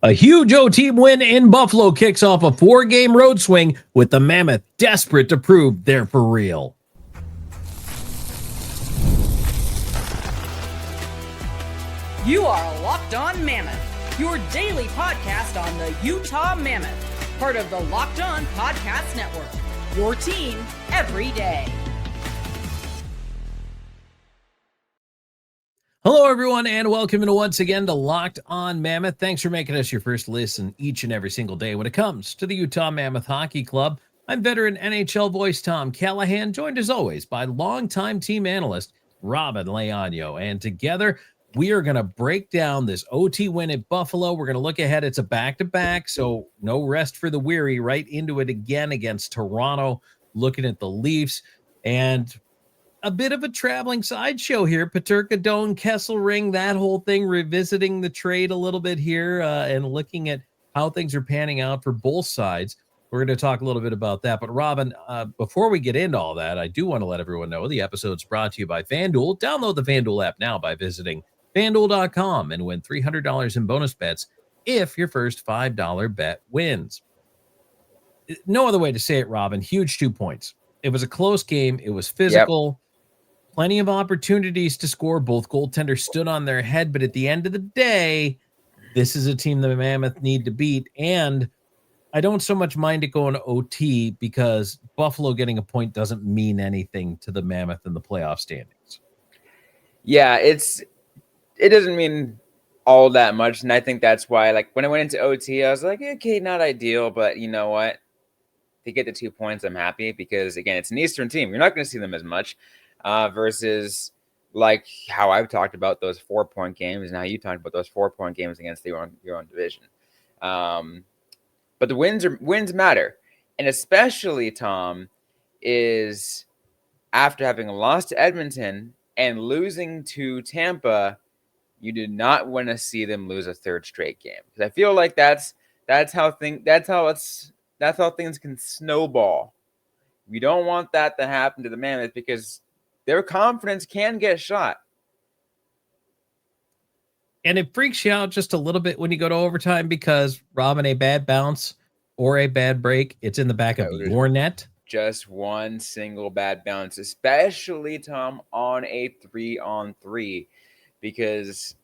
A huge OT win in Buffalo kicks off a 4-game road swing with the Mammoth desperate to prove they're for real. You are Locked On Mammoth, your daily podcast on the Utah Mammoth, part of the Locked On Podcast Network, your team every day. Hello, everyone, and welcome once again to Locked On Mammoth. Thanks for making us your first listen each and every single day when it comes to the Utah Mammoth Hockey Club. I'm veteran NHL voice Tom Callahan, joined as always by longtime team analyst Robyn Leaño, and together we are going to break down this OT win at Buffalo. We're going to look ahead. It's a back-to-back, so no rest for the weary. Right into it again against Toronto, looking at the Leafs, and a bit of a traveling sideshow here. Peterka, Doan, Kesselring, that whole thing, revisiting the trade a little bit here and looking at how things are panning out for both sides. We're going to talk a little bit about that. But Robyn, before we get into all that, I do want to let everyone know the episode's brought to you by FanDuel. Download the FanDuel app now by visiting FanDuel.com and win $300 in bonus bets if your first $5 bet wins. No other way to say it, Robyn. Huge 2 points. It was a close game. It was physical. Yep. Plenty of opportunities to score. Both goaltenders stood on their head, but at the end of the day, this is a team the Mammoth need to beat. And I don't so much mind it going to OT because Buffalo getting a point doesn't mean anything to the Mammoth in the playoff standings. Yeah, it doesn't mean all that much. And I think that's why, like, when I went into OT, I was like, okay, not ideal, but you know what? To get the 2 points, I'm happy because, again, it's an Eastern team. You're not going to see them as much. Versus like how I've talked about those 4-point games and how you talked about those 4-point games against your own division. But the wins matter. And especially, Tom, is after having lost to Edmonton and losing to Tampa, you did not want to see them lose a third straight game. Because I feel like that's how things can snowball. We don't want that to happen to the Mammoth because their confidence can get shot. And it freaks you out just a little bit when you go to overtime because, Robyn, a bad bounce or a bad break, it's in the back of your net. Just one single bad bounce, especially, Tom, on a 3-on-3, because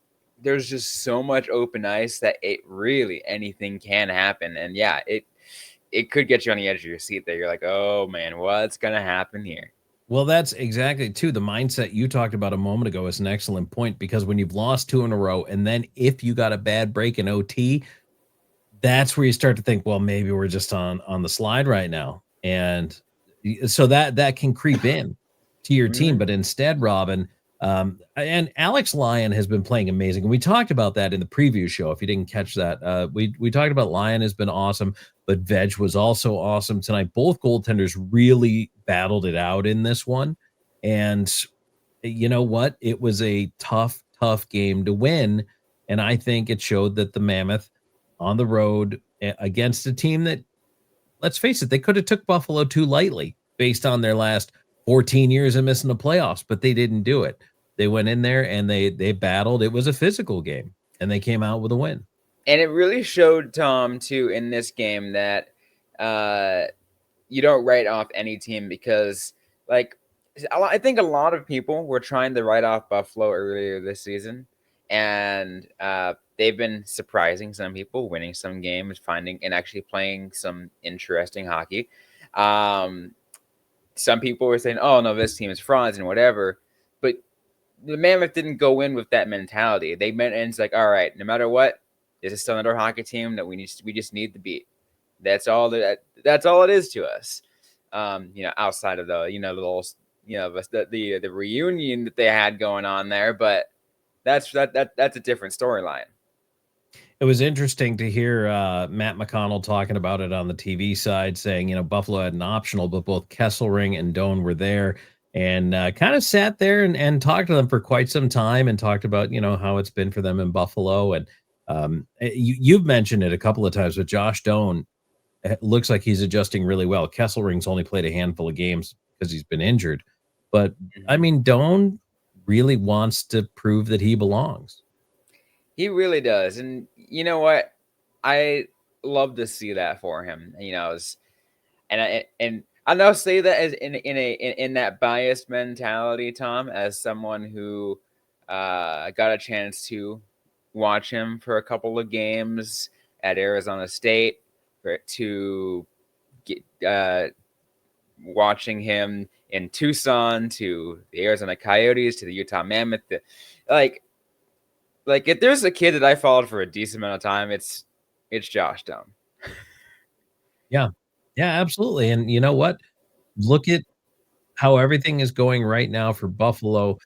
there's just so much open ice that anything can happen. And yeah, it could get you on the edge of your seat there. You're like, oh man, what's going to happen here? Well, that's exactly, too. The mindset you talked about a moment ago is an excellent point because when you've lost 2 in a row, and then if you got a bad break in OT, that's where you start to think, well, maybe we're just on the slide right now. And so that can creep in to your team. But instead, Robyn, and Alex Lyon has been playing amazing. And we talked about that in the preview show. If you didn't catch that, we talked about Lyon has been awesome, but Veg was also awesome tonight. Both goaltenders really battled it out in this one. And you know what? It was a tough game to win. And I think it showed that the Mammoth on the road against a team that, let's face it, they could have took Buffalo too lightly based on their last 14 years of missing the playoffs, but they didn't do it. They went in there and they battled. It was a physical game, and they came out with a win. And it really showed, Tom, too, in this game that you don't write off any team because, like, I think a lot of people were trying to write off Buffalo earlier this season, and they've been surprising some people, winning some games, finding and actually playing some interesting hockey. Some people were saying, oh, no, this team is frauds and whatever. But the Mammoth didn't go in with that mentality. They meant, and it's like, all right, no matter what, this is still another hockey team that we just need to beat. That's all it is to us. Outside of the, the reunion that they had going on there, but that's a different storyline. It was interesting to hear Matt McConnell talking about it on the TV side, saying, Buffalo had an optional, but both Kesselring and Doan were there and kind of sat there and talked to them for quite some time and talked about, how it's been for them in Buffalo. And you've mentioned it a couple of times, but Josh Doan, it looks like he's adjusting really well. Kesselring's only played a handful of games because he's been injured. But, I mean, Doan really wants to prove that he belongs. He really does. And you know what? I love to see that for him. And I now say that as in that biased mentality, Tom, as someone who got a chance to watch him for a couple of games at Arizona State, to get watching him in Tucson, to the Arizona Coyotes, to the Utah Mammoth. Like if there's a kid that I followed for a decent amount of time, it's Josh Doan. Yeah, absolutely. And you know what? Look at how everything is going right now for Buffalo.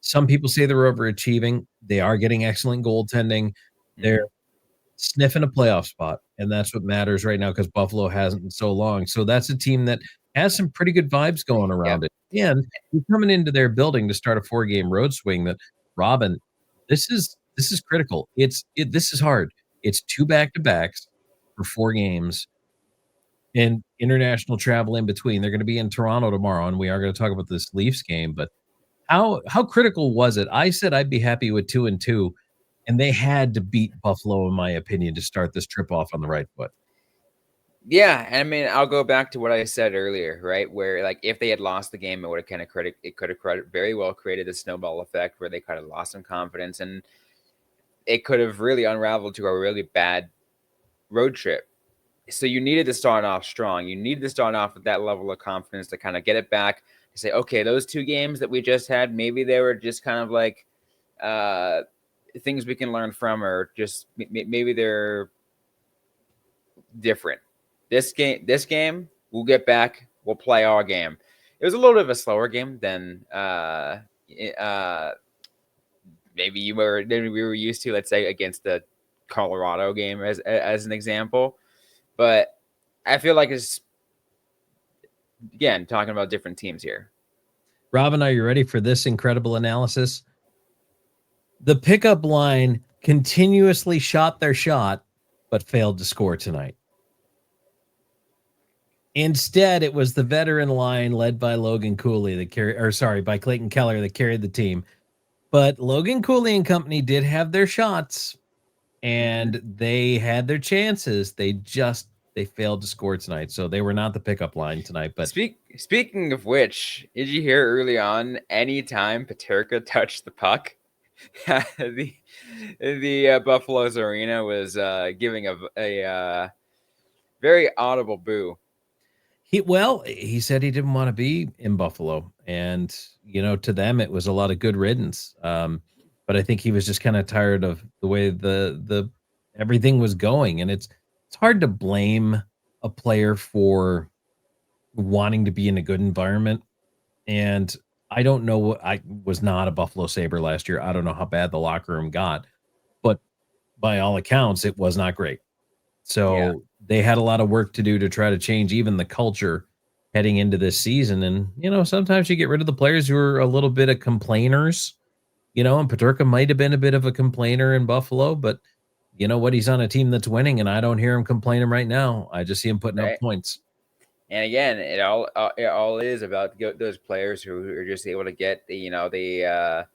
Some people say they're overachieving. They are getting excellent goaltending. They're sniffing a playoff spot, and that's what matters right now because Buffalo hasn't in so long. So that's a team that has some pretty good vibes going around it. And you're coming into their building to start a 4-game road swing that, Robyn, this is critical. This is hard. It's 2 back-to-backs for 4 games and international travel in between. They're going to be in Toronto tomorrow, and we are going to talk about this Leafs game, but how critical was it? I said I'd be happy with 2-2, and they had to beat Buffalo, in my opinion, to start this trip off on the right foot. Yeah, I mean, I'll go back to what I said earlier, right? Where like if they had lost the game, it would have very well created a snowball effect where they kind of lost some confidence, and it could have really unraveled to a really bad road trip. So you needed to start off strong. You needed to start off with that level of confidence to kind of get it back, to say, okay, those 2 games that we just had, maybe they were just kind of like things we can learn from, or just maybe they're different. This game, we'll get back. We'll play our game. It was a little bit of a slower game than maybe we were used to, let's say, against the Colorado game as an example. But I feel like it's, again, talking about different teams here. Robyn, are you ready for this incredible analysis? The pickup line continuously shot their shot, but failed to score tonight. Instead, it was the veteran line led by Logan Cooley by Clayton Keller that carried the team. But Logan Cooley and company did have their shots, and they had their chances. They failed to score tonight. So they were not the pickup line tonight. But speaking of which, did you hear early on, anytime Peterka touched the puck, the Buffalo's arena was giving a very audible boo. He said he didn't want to be in Buffalo, and to them it was a lot of good riddance. But I think he was just kind of tired of the way the everything was going, and it's hard to blame a player for wanting to be in a good environment. And I don't know. I was not a Buffalo Sabre last year. I don't know how bad the locker room got, but by all accounts, it was not great. So they had a lot of work to do to try to change even the culture heading into this season. And, sometimes you get rid of the players who are a little bit of complainers, and Peterka might have been a bit of a complainer in Buffalo, but you know what? He's on a team that's winning, and I don't hear him complaining right now. I just see him putting up points. And again, it all is about those players who are just able to get a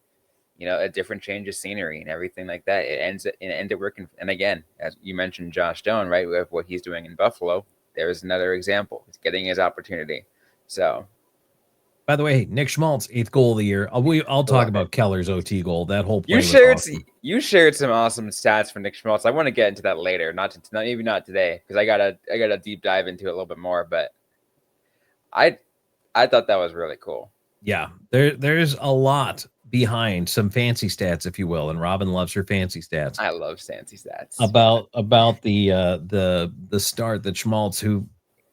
different change of scenery and everything like that. It ends up working. And again, as you mentioned, Josh Doan, right, with what he's doing in Buffalo, there's another example. He's getting his opportunity. So, by the way, Nick Schmaltz, 8th goal of the year. I'll talk about Keller's OT goal. That whole play you shared some awesome stats for Nick Schmaltz. I want to get into that later, maybe not today, because I gotta deep dive into it a little bit more. But I thought that was really cool. Yeah, there's a lot behind some fancy stats, if you will, and Robyn loves her fancy stats. I love fancy stats about the start that Schmaltz, who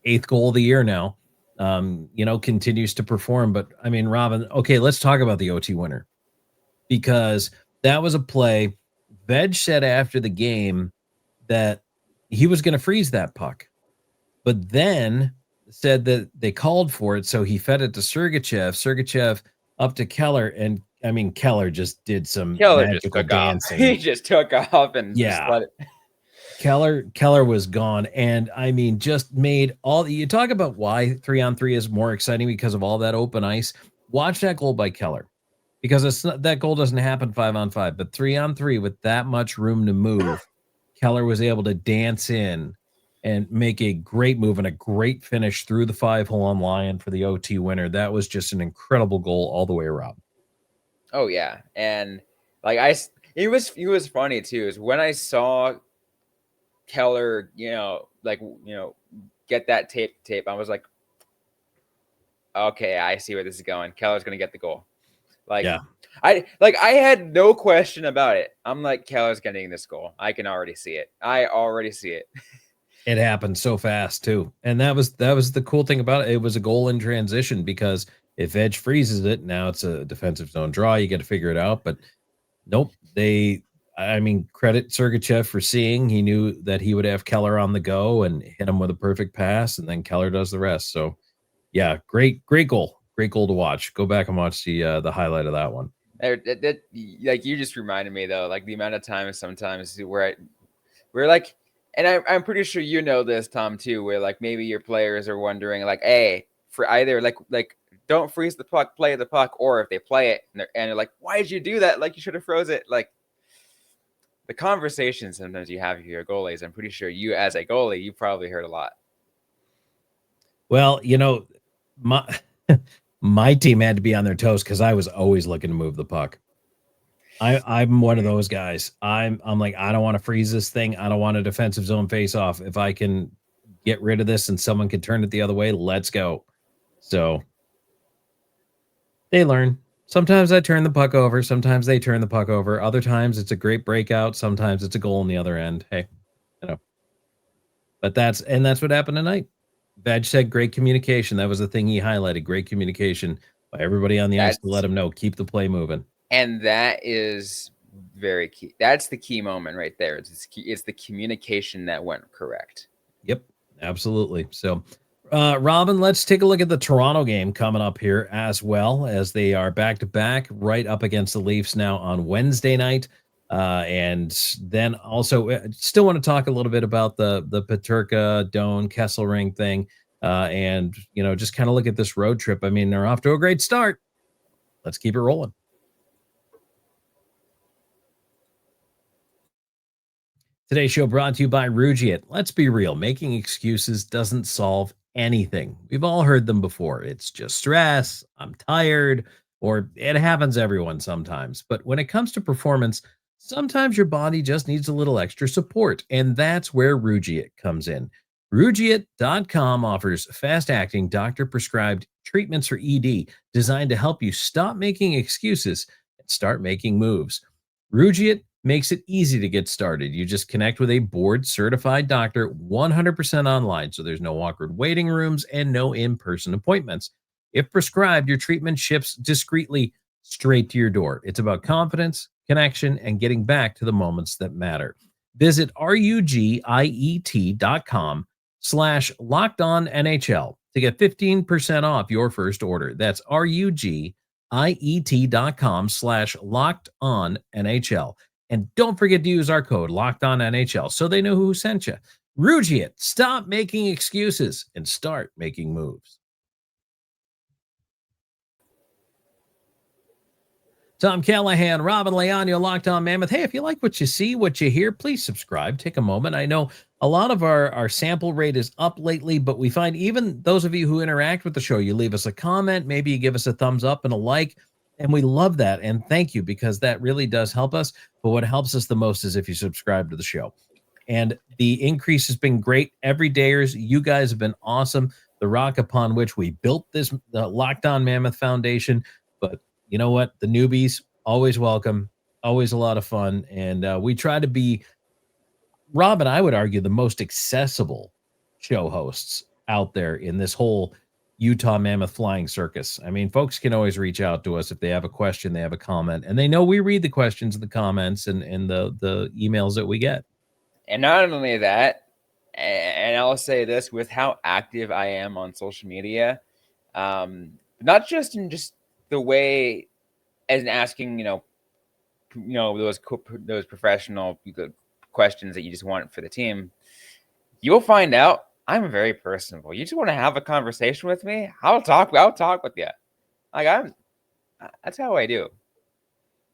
8th goal of the year now, continues to perform. But I mean, Robyn, okay, let's talk about the OT winner, because that was a play. Veg said after the game that he was going to freeze that puck, but then said that they called for it, so he fed it to Sergachev up to Keller, and I mean, Keller just did some magical dancing. He just took off and just let it. Keller was gone, and I mean, just made all. You talk about why 3-on-3 is more exciting because of all that open ice. Watch that goal by Keller, because that goal doesn't happen 5-on-5, but 3-on-3 with that much room to move, Keller was able to dance in and make a great move and a great finish through the 5-hole on Lyon for the OT winner. That was just an incredible goal all the way around. Oh yeah, and like it was funny too. Is when I saw Keller, get that tape. I was like, okay, I see where this is going. Keller's gonna get the goal. Yeah. I had no question about it. I'm like, Keller's getting this goal. I can already see it. I already see it. It happened so fast too. And that was the cool thing about it. It was a goal in transition because if Veg freezes it, now it's a defensive zone draw. You got to figure it out. But nope. Credit Sergachev for seeing. He knew that he would have Keller on the go and hit him with a perfect pass, and then Keller does the rest. So yeah, great goal. Great goal to watch. Go back and watch the highlight of that one. Like you just reminded me though, like the amount of times sometimes we're like, and I'm pretty sure you know this, Tom, too, where like maybe your players are wondering like, hey, for either like don't freeze the puck, play the puck, or if they play it and they're like, why did you do that? Like you should have froze it. Like the conversation sometimes you have with your goalies, I'm pretty sure you as a goalie, you probably heard a lot. Well, my team had to be on their toes because I was always looking to move the puck. I'm one of those guys. I'm like, I don't want to freeze this thing. I don't want a defensive zone face off. If I can get rid of this and someone can turn it the other way, let's go. So they learn. Sometimes I turn the puck over. Sometimes they turn the puck over. Other times it's a great breakout. Sometimes it's a goal on the other end. Hey, but that's what happened tonight. Veg said great communication. That was the thing he highlighted. Great communication by everybody on the ice to let him know, keep the play moving. And that is very key. That's the key moment right there. It's the communication that went correct. Yep, absolutely. So, Robyn, let's take a look at the Toronto game coming up here as well, as they are back-to-back right up against the Leafs now on Wednesday night. And then also still want to talk a little bit about the Peterka, Doan, Kesselring thing. And, just kind of look at this road trip. I mean, they're off to a great start. Let's keep it rolling. Today's show brought to you by Rugiet. Let's be real. Making excuses doesn't solve anything. We've all heard them before. It's just stress. I'm tired. Or it happens everyone sometimes. But when it comes to performance, sometimes your body just needs a little extra support. And that's where Rugiet comes in. Rugiet.com offers fast-acting, doctor-prescribed treatments for ED designed to help you stop making excuses and start making moves. Rugiet makes it easy to get started. You just connect with a board-certified doctor 100% online, so there's no awkward waiting rooms and no in-person appointments. If prescribed, your treatment ships discreetly straight to your door. It's about confidence, connection, and getting back to the moments that matter. Visit rugiet.com/LockedOnNHL to get 15% off your first order. That's rugiet.com/LockedOnNHL. And don't forget to use our code LockedOnNHL so they know who sent you. Rugiet, stop making excuses and start making moves. Tom Callahan, Robyn Leaño, Locked On Mammoth. Hey, if you like what you see, what you hear, please subscribe. Take a moment. I know a lot of our sample rate is up lately, but we find even those of you who interact with the show, you leave us a comment, maybe you give us a thumbs up and a like, and we love that. And thank you, because that really does help us. But what helps us the most is if you subscribe to the show. And the increase has been great. Everydayers, you guys have been awesome. The rock upon which we built this Locked On Mammoth Foundation. But you know what? The newbies, always welcome, always a lot of fun. And we try to be, Robyn, I would argue, the most accessible show hosts out there in this whole Utah Mammoth flying circus. I mean, folks can always reach out to us if they have a question, they have a comment, and they know we read the questions and the comments and the emails that we get. And not only that, and I'll say this, with how active I am on social media, not just in just the way as in asking, those professional questions that you just want for the team, you'll find out I'm very personable. You just want to have a conversation with me, I'll talk with you. That's how I do.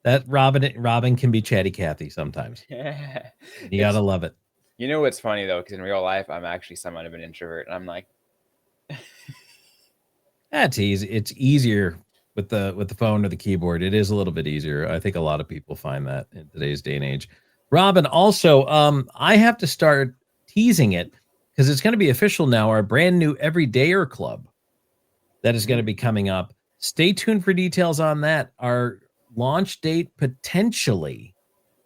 That Robyn can be chatty Cathy sometimes. You gotta love it. You know what's funny though, because in real life I'm actually somewhat of an introvert, and I'm like, that's easy. It's easier with the phone or the keyboard. It is a little bit easier. I think a lot of people find that in today's day and age. Robyn, also, I have to start teasing it because it's going to be official now. Our brand new Everydayer Club that is going to be coming up. Stay tuned for details on that. Our launch date potentially,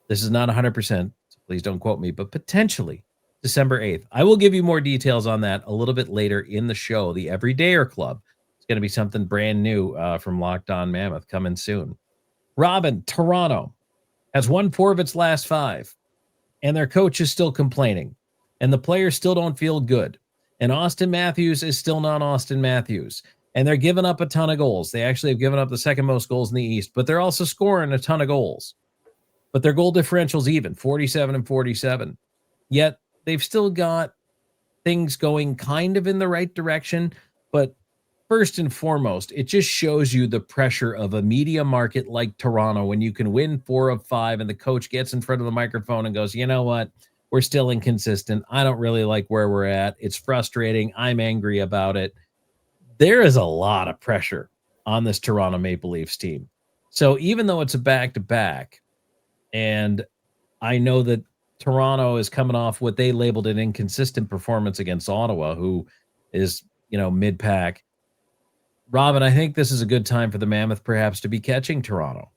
this is not 100%, so please don't quote me, but potentially December 8th. I will give you more details on that a little bit later in the show. The Everydayer Club. It's going to be something brand new from Locked On Mammoth coming soon. Robyn, Toronto has won 4 of its last 5, and their coach is still complaining, and the players still don't feel good. And Austin Matthews is still not Austin Matthews. And they're giving up a ton of goals. They actually have given up the second most goals in the East, but they're also scoring a ton of goals. But their goal differential's even, 47 and 47. Yet they've still got things going kind of in the right direction. But first and foremost, it just shows you the pressure of a media market like Toronto when you can win 4 of 5 and the coach gets in front of the microphone and goes, you know what? We're still inconsistent. I don't really like where we're at. It's frustrating. I'm angry about it. There is a lot of pressure on this Toronto Maple Leafs team. So even though it's a back-to-back, and I know that Toronto is coming off what they labeled an inconsistent performance against Ottawa, who is, mid-pack. Robyn, I think this is a good time for the Mammoth perhaps to be catching Toronto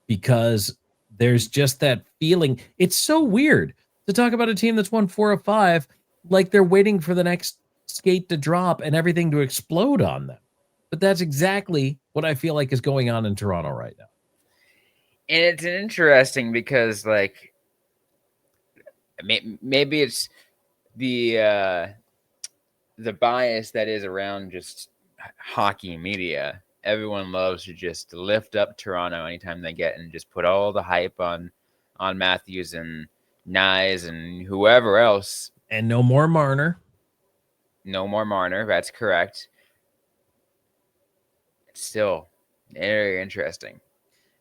because there's just that feeling. It's so weird to talk about a team that's won 4 of 5 like they're waiting for the next skate to drop and everything to explode on them. But that's exactly what I feel like is going on in Toronto right now. and it's interesting because maybe it's the bias that is around just hockey media. Everyone loves to just lift up Toronto anytime they get and just put all the hype on Matthews and Nyes and whoever else. And no more Marner. No more Marner. That's correct. It's still very interesting.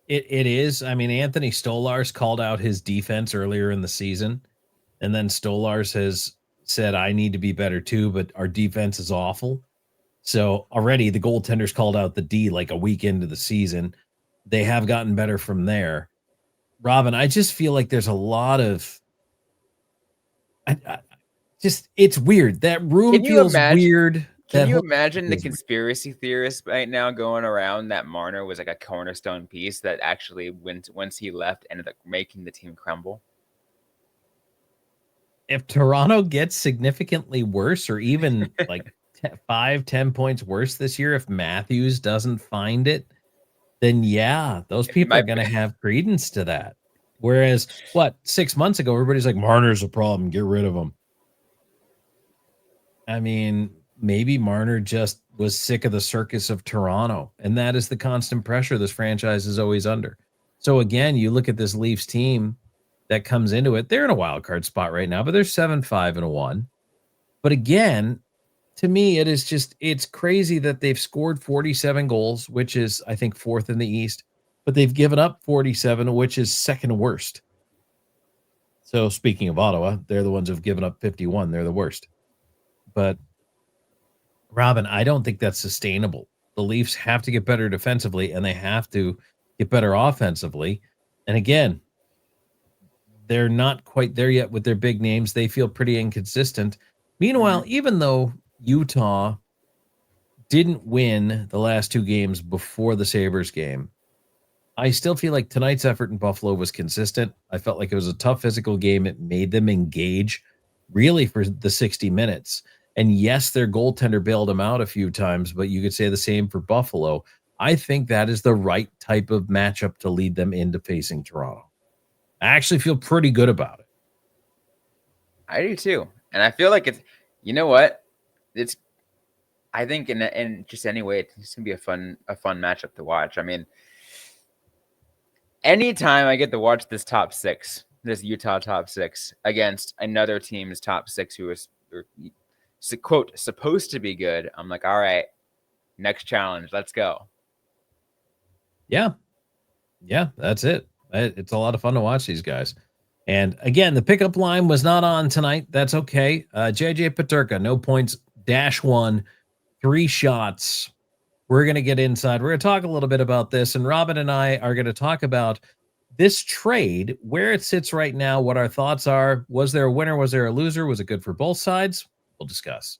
It is. I mean, Anthony Stolarz called out his defense earlier in the season, and then Stolarz has said, I need to be better too, but our defense is awful. So already the goaltenders called out the D like a week into the season. They have gotten better from there. Robyn, I just feel like there's a lot of it's weird. That room feels weird. Can you imagine the conspiracy theorists right now going around that Marner was like a cornerstone piece that actually, once he left, ended up making the team crumble? If Toronto gets significantly worse or even like 5-10 points worse this year, if Matthews doesn't find it, then yeah, those people are going to have credence to that. Whereas, 6 months ago, everybody's like, Marner's a problem, get rid of him. I mean, maybe Marner just was sick of the circus of Toronto, and that is the constant pressure this franchise is always under. So again, you look at this Leafs team that comes into it, they're in a wild card spot right now, but they're 7-5-1. But again, to me, it's crazy that they've scored 47 goals, which is, I think, 4th in the East, but they've given up 47, which is 2nd worst. So speaking of Ottawa, they're the ones who've given up 51. They're the worst. But Robyn, I don't think that's sustainable. The Leafs have to get better defensively, and they have to get better offensively. And again, they're not quite there yet with their big names. They feel pretty inconsistent. Meanwhile, even though Utah didn't win the last 2 games before the Sabres game, I still feel like tonight's effort in Buffalo was consistent. I felt like it was a tough physical game. It made them engage really for the 60 minutes. And yes, their goaltender bailed them out a few times, but you could say the same for Buffalo. I think that is the right type of matchup to lead them into facing Toronto. I actually feel pretty good about it. I do too. And I feel like it's, you know what? I think in just anyway, it's going to be a fun matchup to watch. I mean, anytime I get to watch this top 6, this Utah top 6 against another team's top 6 who is, quote, supposed to be good, I'm like, all right, next challenge, let's go. Yeah. Yeah, that's it. It's a lot of fun to watch these guys. And again, the pickup line was not on tonight. That's okay. JJ Peterka, no points, -1, 3 shots. We're going to get inside. We're going to talk a little bit about this. And Robyn and I are going to talk about this trade, where it sits right now, what our thoughts are. Was there a winner? Was there a loser? Was it good for both sides? We'll discuss.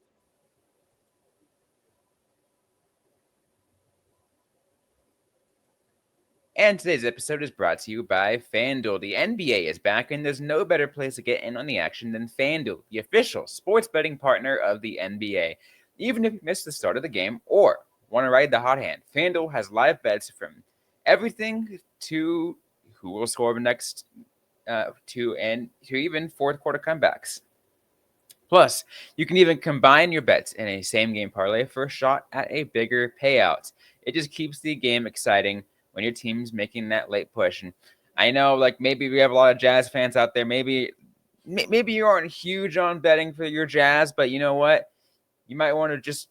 And today's episode is brought to you by FanDuel. The NBA is back, and there's no better place to get in on the action than FanDuel, the official sports betting partner of the NBA. Even if you missed the start of the game or want to ride the hot hand, FanDuel has live bets from everything to who will score the next to even fourth quarter comebacks. Plus, you can even combine your bets in a same-game parlay for a shot at a bigger payout. It just keeps the game exciting when your team's making that late push. And I know, like, maybe we have a lot of Jazz fans out there. Maybe you aren't huge on betting for your Jazz, but you know what? You might want to just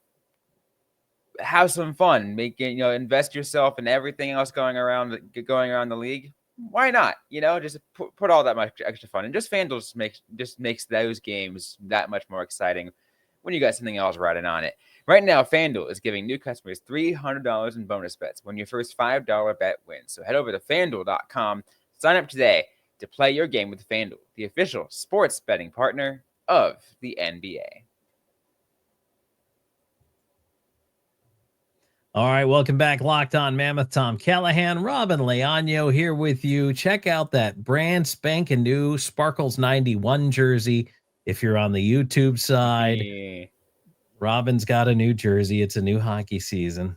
have some fun, invest yourself in everything else going around the league. Why not? Just put all that much extra fun, and just FanDuel makes those games that much more exciting when you got something else riding on it. Right now, FanDuel is giving new customers $300 in bonus bets when your first $5 bet wins. So head over to FanDuel.com, sign up today to play your game with FanDuel, the official sports betting partner of the NBA. All right, welcome back. Locked On Mammoth, Tom Callahan, Robyn Leaño here with you. Check out that brand spanking new Sparkles 91 jersey. If you're on the YouTube side, Yeah. Robyn's got a new jersey. It's a new hockey season.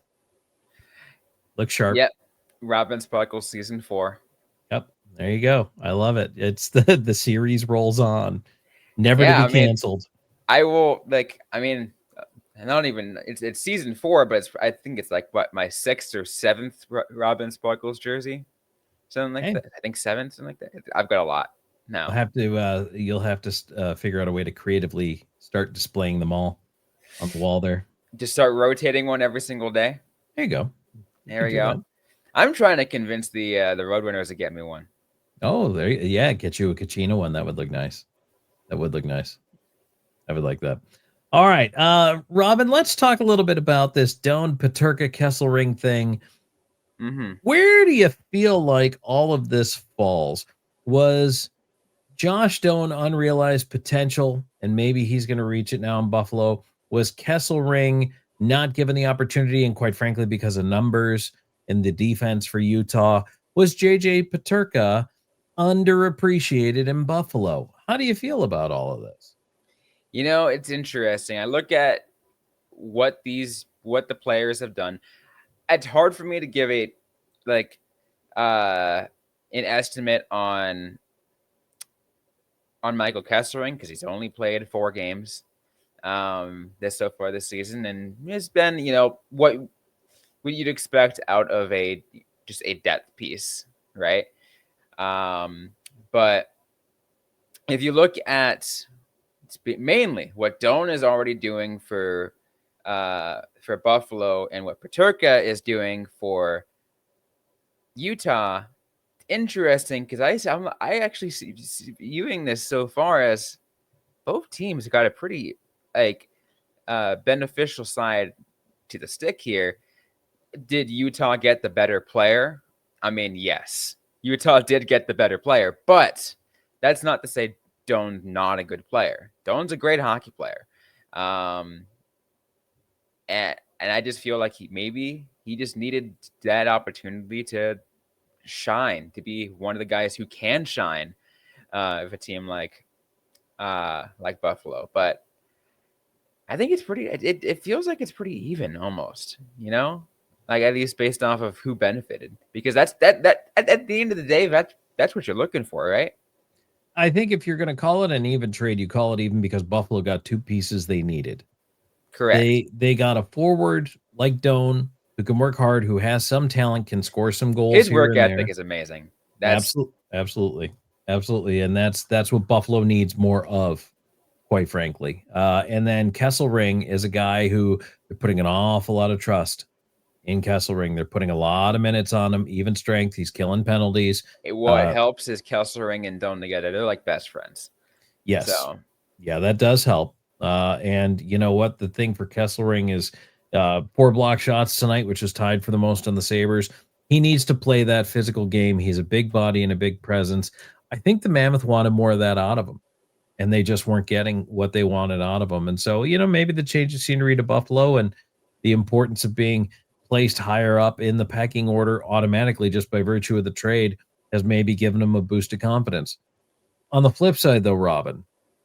Look sharp. Yep. Robyn Sparkles season 4. Yep. There you go. I love it. It's the series rolls on. Never to be canceled. I will it's season 4, but I think it's like my 6th or 7th Robyn Sparkles jersey. Something like that. I think 7th, something like that. I've got a lot now. You'll have to figure out a way to creatively start displaying them all on the wall there. Just start rotating one every single day. There you go. There we go. I'm trying to convince the Roadrunners to get me one. Oh, get you a Kachina one. That would look nice. I would like that. All right, Robyn, let's talk a little bit about this Doan Peterka Kesselring thing. Mm-hmm. Where do you feel like all of this falls? Was Josh Doan unrealized potential, and maybe he's going to reach it now in Buffalo? Was Kesselring not given the opportunity, and quite frankly, because of numbers in the defense for Utah? Was JJ Peterka underappreciated in Buffalo? How do you feel about all of this? It's interesting. I look at what the players have done. It's hard for me to give an estimate on Michael Kesselring because he's only played 4 games so far this season, and it's been what you'd expect out of just a depth piece, right? But if you look at mainly what Doan is already doing for Buffalo and what Peterka is doing for Utah, interesting because I actually see viewing this so far as both teams got a pretty beneficial side to the stick here. Did Utah get the better player? I mean, yes, Utah did get the better player, but that's not to say Doan's not a good player. Doan's a great hockey player. And I just feel like he just needed that opportunity to shine, to be one of the guys who can shine with a team like Buffalo. But I think it's pretty it feels like it's pretty even almost, like at least based off of who benefited, because that at the end of the day, that's what you're looking for, right? I think if you're going to call it an even trade, you call it even because Buffalo got 2 pieces they needed. Correct. They got a forward like Doan who can work hard, who has some talent, can score some goals. His work ethic is amazing. Absolutely. And that's what Buffalo needs more of, quite frankly. And then Kesselring is a guy who they're putting an awful lot of trust in Kesselring. They're putting a lot of minutes on him, even strength. He's killing penalties. What helps is Kesselring and Doan together. They're like best friends. Yes. So. Yeah, that does help. And you know what? The thing for Kesselring is 4 block shots tonight, which is tied for the most on the Sabres. He needs to play that physical game. He's a big body and a big presence. I think the Mammoth wanted more of that out of him, and they just weren't getting what they wanted out of him. And so, maybe the change of scenery to Buffalo and the importance of being placed higher up in the pecking order automatically just by virtue of the trade has maybe given him a boost of confidence. On the flip side, though, Robyn,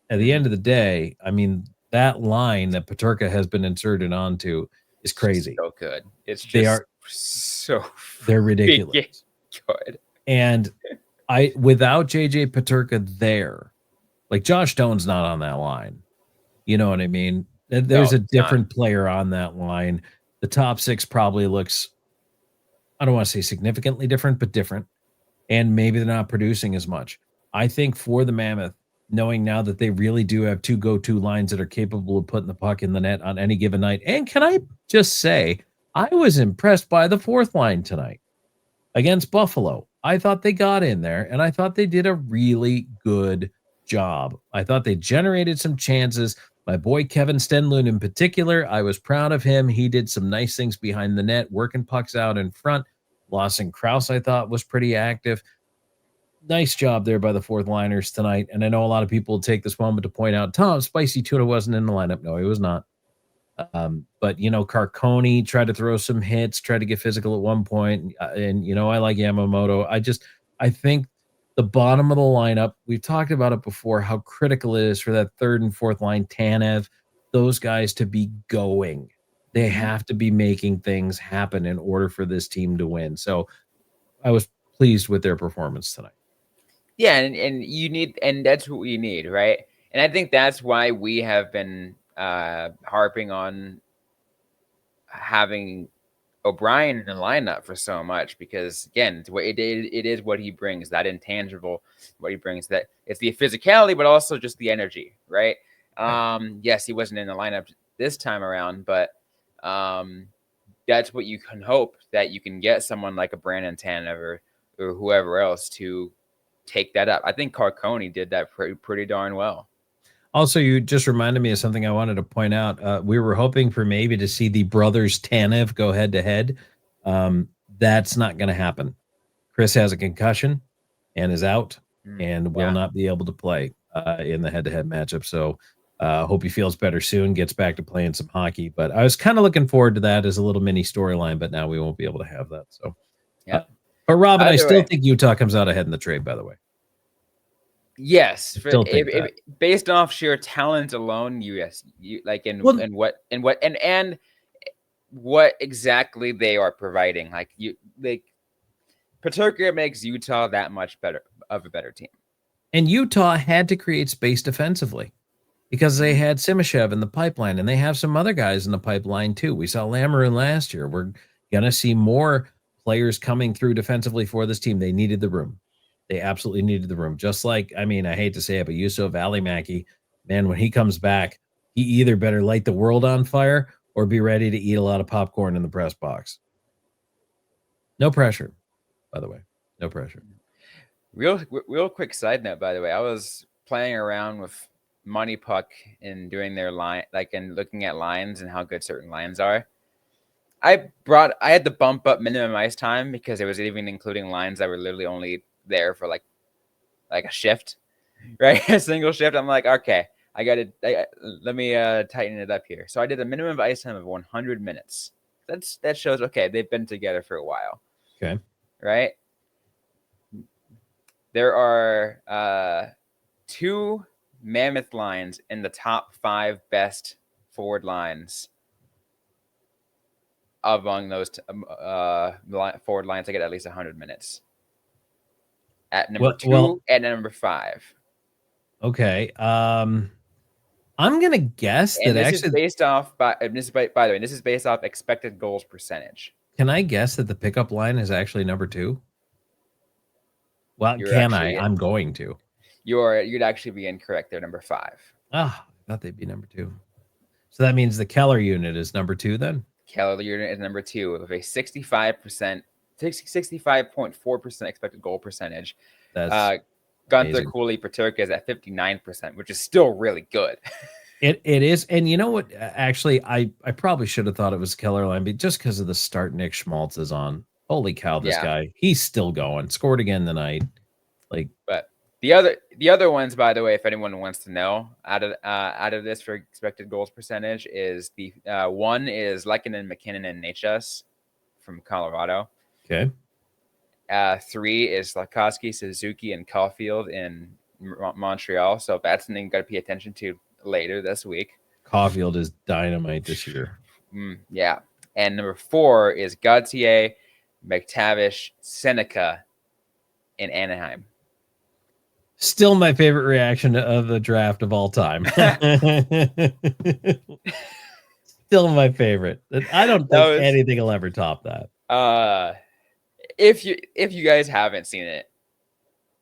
at the end of the day, I mean, that line that Peterka has been inserted onto is crazy. So good. It's just they're ridiculous. Good. And without JJ Peterka there, like Josh Doan's not on that line. You know what I mean? There's a different player on that line. The top 6 probably looks, I don't want to say significantly different, but different. And maybe they're not producing as much. I think for the Mammoth, knowing now that they really do have 2 go-to lines that are capable of putting the puck in the net on any given night. And can I just say, I was impressed by the 4th line tonight against Buffalo. I thought they got in there, and I thought they did a really good job. I thought they generated some chances. My boy Kevin Stenlund in particular, I was proud of him. He did some nice things behind the net, working pucks out in front. Lawson Krause, I thought, was pretty active. Nice job there by the 4th liners tonight. And I know a lot of people will take this moment to point out, Tom, Spicy Tuna wasn't in the lineup. No, he was not. But, Carconi tried to throw some hits, tried to get physical at one point. And I like Yamamoto. I think the bottom of the lineup, we've talked about it before, how critical it is for that 3rd and 4th line, Tanev, those guys to be going. They have to be making things happen in order for this team to win. So I was pleased with their performance tonight. Yeah, and you need, and that's what we need, right? And I think that's why we have been harping on having O'Brien in the lineup for so much, because again, it is what he brings, that intangible, what he brings, that it's the physicality, but also just the energy, right? Yes, he wasn't in the lineup this time around, but that's what you can hope, that you can get someone like a Brandon Tanev or whoever else to take that up. I think Carconi did that pretty darn well. Also, you just reminded me of something I wanted to point out. We were hoping for maybe to see the brothers Tanev go head to head. That's not going to happen. Chris has a concussion and is out and will not be able to play in the head to head matchup. So hope he feels better soon, gets back to playing some hockey. But I was kind of looking forward to that as a little mini storyline, but now we won't be able to have that. So, yeah. But Robyn, I still think Utah comes out ahead in the trade, by the way. Yes, based off sheer talent alone, and what exactly they are providing. Peterka makes Utah that much better of a better team. And Utah had to create space defensively because they had Simashev in the pipeline, and they have some other guys in the pipeline too. We saw Lamoureux last year. We're gonna see more players coming through defensively for this team. They needed the room. They absolutely needed the room. Just like, I hate to say it, but Yusuf Valimaki, man, when he comes back, he either better light the world on fire or be ready to eat a lot of popcorn in the press box. No pressure, by the way. No pressure. Real quick side note, by the way, I was playing around with Money Puck and doing their line, and looking at lines and how good certain lines are. I had to bump up minimum ice time because it was even including lines that were literally only there for like a shift, right? A single shift. I'm like, okay, let me tighten it up here. So I did a minimum of ice time of 100 minutes. That shows, okay, they've been together for a while. Okay. Right? There are 2 Mammoth lines in the top 5 best forward lines among those forward lines to get at least 100 minutes. At number 2 and number 5. Okay. I'm gonna guess and that this is based off by the way, this is based off expected goals percentage. Can I guess that the pickup line is actually number 2? Well, I'm going to. You'd actually be incorrect. They're number 5. I thought they'd be number 2. So that means the Keller unit is number 2 then? Keller is number 2 with a 65.4% expected goal percentage. That's Gunther amazing. Cooley Peterka is at 59%, which is still really good. It is, and you know what? Actually, I probably should have thought it was Keller line, but just because of the start Nick Schmaltz is on. Holy cow, this guy, he's still going. Scored again tonight. Like, but the other ones, by the way, if anyone wants to know, out of this for expected goals percentage, is the one is Lyon and McKinnon and Natchez from Colorado. Okay. 3 is Slafkovsky, Suzuki, and Caulfield in Montreal. So that's something you got to pay attention to later this week. Caulfield is dynamite this year. Yeah. And number 4 is Gauthier, McTavish, Seneca in Anaheim. Still my favorite reaction of the draft of all time. Still my favorite. I don't think anything will ever top that. If you guys haven't seen it,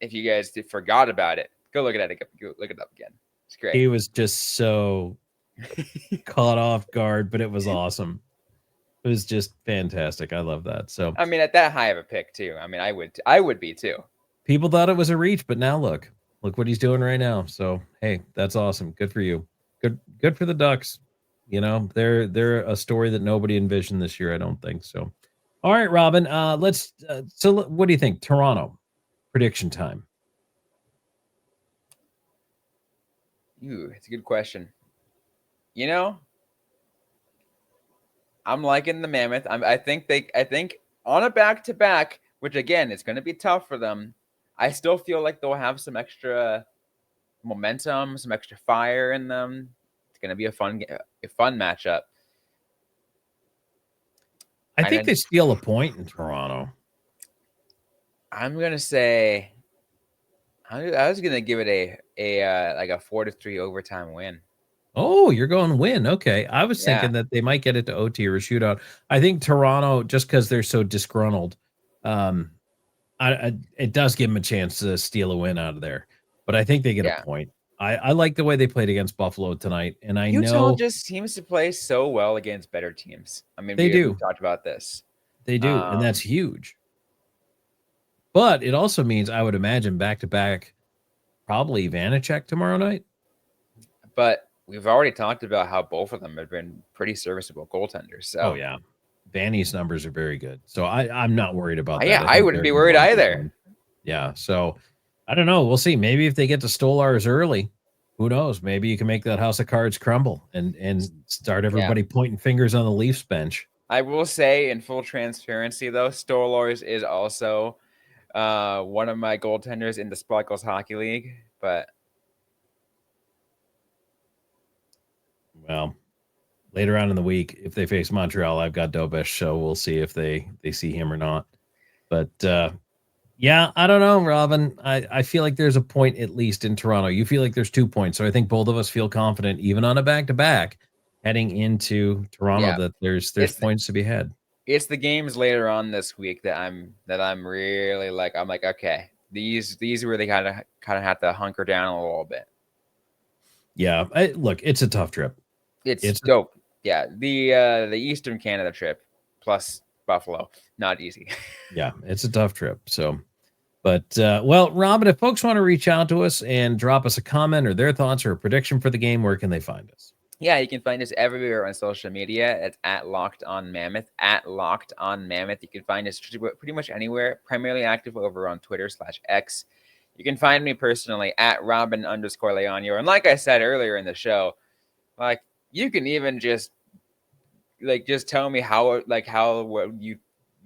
if you guys forgot about it, go look at it. Go look it up again. It's great. He was just so caught off guard, but it was awesome. It was just fantastic. I love that. So I mean, at that high of a pick too. I mean, I would be too. People thought it was a reach, but now look what he's doing right now. So hey, that's awesome. Good for you. Good for the Ducks. You know, they're a story that nobody envisioned this year. I don't think so. All right, Robyn. Let's. So what do you think? Toronto prediction time. It's a good question. You know, I'm liking the Mammoth. I think on a back-to-back, which again, it's going to be tough for them. I still feel like they'll have some extra momentum, some extra fire in them. It's going to be a fun matchup. I think they steal a point in Toronto. I'm going to say I was going to give it a 4-3 overtime win. Oh, you're going win. Okay. I was thinking that they might get it to OT or a shootout. I think Toronto, just because they're so disgruntled, it does give them a chance to steal a win out of there. But I think they get a point. I like the way they played against Buffalo tonight. And Utah just seems to play so well against better teams. I mean, we talked about this. They do, and that's huge. But it also means, I would imagine, back-to-back, probably Vanacek tomorrow night. But we've already talked about how both of them have been pretty serviceable goaltenders. So. Oh, yeah. Vanny's numbers are very good. So I'm not worried about that. Yeah, I wouldn't be worried either. Yeah, so I don't know. We'll see. Maybe if they get to Stolarz early, who knows? Maybe you can make that house of cards crumble and start everybody pointing fingers on the Leafs bench. I will say, in full transparency, though, Stolarz is also one of my goaltenders in the Sparkles Hockey League. But well, later on in the week, if they face Montreal, I've got Dobesh, so we'll see if they see him or not. But yeah, I don't know, Robyn. I feel like there's a point at least in Toronto. You feel like there's 2 points, so I think both of us feel confident, even on a back-to-back, heading into Toronto, that there's points to be had. It's the games later on this week that I'm really like. I'm like, okay, these where they kind of have to hunker down a little bit. Yeah, look, it's a tough trip. It's dope. Yeah, the Eastern Canada trip plus Buffalo, not easy. Yeah, it's a tough trip. So, but well, Robyn, if folks want to reach out to us and drop us a comment or their thoughts or a prediction for the game, where can they find us? Yeah, you can find us everywhere on social media. It's at Locked On Mammoth. At Locked On Mammoth. You can find us pretty much anywhere. Primarily active over on Twitter/X. You can find me personally at Robyn_Leaño. And like I said earlier in the show, like, you can even just tell me how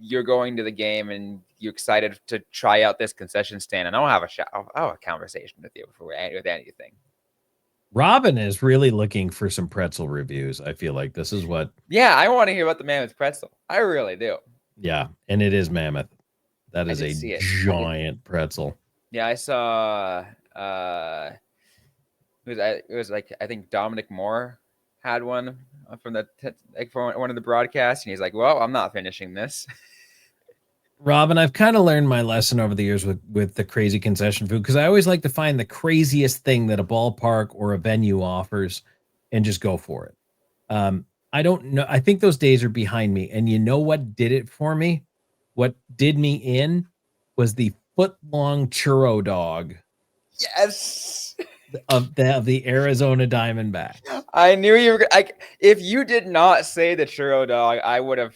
you're going to the game and you're excited to try out this concession stand, and I'll have a conversation with you with anything. Robyn is really looking for some pretzel reviews. I feel like this is what. Yeah, I want to hear about the Mammoth pretzel. I really do. Yeah, and it is Mammoth. That is a giant pretzel. Yeah, I saw. It was like, I think Dominic Moore had one from for one of the broadcasts, and he's like, "Well, I'm not finishing this." Robyn, I've kind of learned my lesson over the years with the crazy concession food, because I always like to find the craziest thing that a ballpark or a venue offers and just go for it. I don't know. I think those days are behind me. And you know what did it for me? What did me in was the foot-long churro dog Yes. of the Arizona Diamondback. I knew you were. If you did not say the churro dog, I would have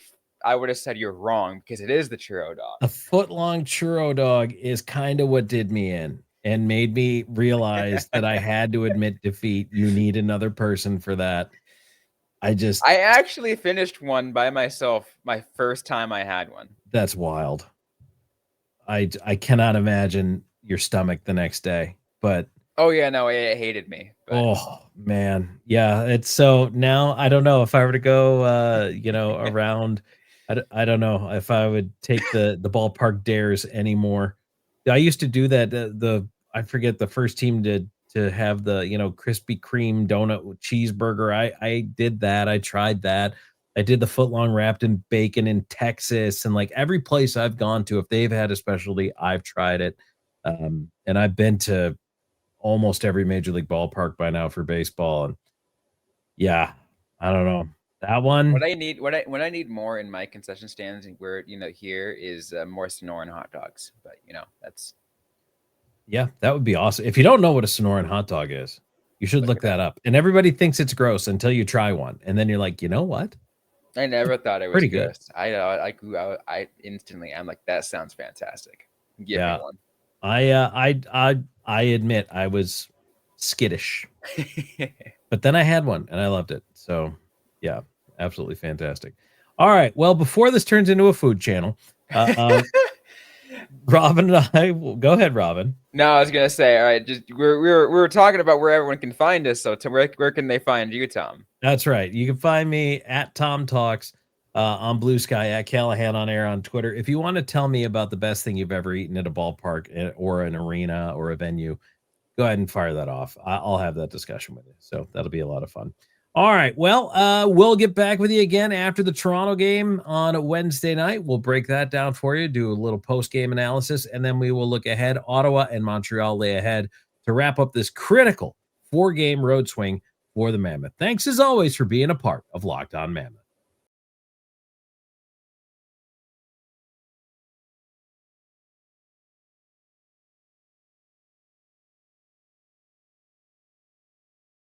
said you're wrong because it is the churro dog. A foot-long churro dog is kind of what did me in and made me realize that I had to admit defeat. You need another person for that. I actually finished one by myself my first time I had one. That's wild. I cannot imagine your stomach the next day, but oh yeah, no, it hated me. But. Oh man, yeah. It's so now I don't know if I were to go, around. I don't know if I would take the ballpark dares anymore. I used to do that. I forget the first team to have the Krispy Kreme donut with cheeseburger. I did that. I tried that. I did the footlong wrapped in bacon in Texas, and like every place I've gone to, if they've had a specialty, I've tried it. And I've been to almost every major league ballpark by now for baseball. And yeah, I don't know that one. What I need more in my concession stands where, here is more Sonoran hot dogs, but that's. Yeah, that would be awesome. If you don't know what a Sonoran hot dog is, you should look that up. And everybody thinks it's gross until you try one. And then you're like, you know what? I never thought it was pretty good. Good. I instantly, I'm like, that sounds fantastic. Give me one. I admit I was skittish, but then I had one and I loved it. So yeah, absolutely fantastic. All right. Well, before this turns into a food channel, Robyn and I will go ahead, Robyn. No, I was going to say, all right, just we were talking about where everyone can find us. So where can they find you, Tom? That's right. You can find me at Tom Talks on Blue Sky, at Callahan on Air on Twitter. If you want to tell me about the best thing you've ever eaten at a ballpark or an arena or a venue, go ahead and fire that off. I'll have that discussion with you. So that'll be a lot of fun. All right. Well, we'll get back with you again after the Toronto game on Wednesday night. We'll break that down for you, do a little post-game analysis, and then we will look ahead. Ottawa and Montreal lay ahead to wrap up this critical 4-game road swing for the Mammoth. Thanks as always for being a part of Locked On Mammoth.